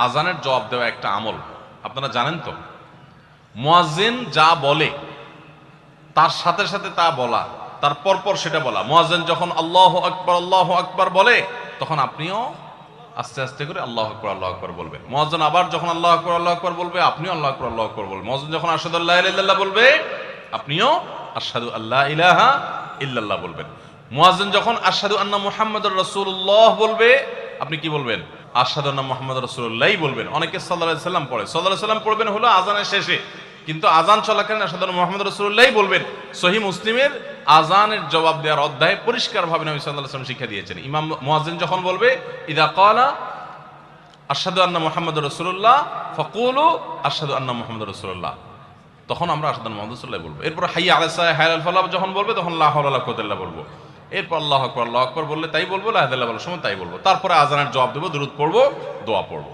আজানের জবাব দেওয়া একটা আমল, আপনারা জানেন তো। মুয়াজ্জিন যা বলে তার সাথে সাথে তা বলা, তার পরপর সেটা বলা। মুয়াজ্জিন যখন আল্লাহু আকবার বলে, তখন আপনিও আস্তে আস্তে করে আল্লাহু আকবার বলবেন। মুয়াজ্জিন আবার যখন আল্লাহু আকবার বলবে, আপনিও আল্লাহু আকবার বলবেন। মুয়াজ্জিন যখন আশহাদু আল্লা ইলাহা ইল্লাল্লাহ বলবে, আপনিও আশহাদু আল্লা ইলাহা ইল্লাল্লাহ বলবেন। মুয়াজ্জিন যখন আশহাদু আন্না মুহাম্মাদুর রাসূলুল্লাহ বলবে, আপনি কি বলবেন? আশহাদু আন্না মুহাম্মাদুর রাসূলুল্লাহই বলবেন। অনেকে সাল্লাল্লাহু আলাইহি সাল্লাম পড়ে, সাল্লাল্লাহু আলাইহি সাল্লাম পড়বেন হলো আযানের শেষে, কিন্তু আযান চলাকালীন আশহাদু আন্না মুহাম্মাদুর রাসূলুল্লাহই বলবেন। সহিহ মুসলিমের আযানের জবাব দেওয়ার অধ্যায়ে পরিষ্কারভাবে নবী সাল্লাল্লাহু আলাইহি ওয়াসাল্লাম শিক্ষা দিয়েছেন। ইমাম মুয়াজ্জিন যখন বলবে, ইযা ক্বালা আশহাদু আন্না মুহাম্মাদুর রাসূলুল্লাহ ফাকুলু আশহাদু আন্না মুহাম্মাদুর রাসূলুল্লাহ, তখন আমরা আশহাদু আন্না মুহাম্মাদুর রাসূলুল্লাহ বলবো। এরপর হাইয়া আলাস সালাহ হাইয়া আল ফালাহ যখন বলবে, তখন লা হাওলা ওয়ালা কুওয়াতা ইল্লা বলবো। এরপর আল্লাহু আকবার বললে তাই বলবো, লা ইলাহা ইল্লাল্লাহ বলার সময় তাই বলবো। তারপরে আযানের জবাব দেবো, দুরূদ পড়বো, দোয়া পড়বো।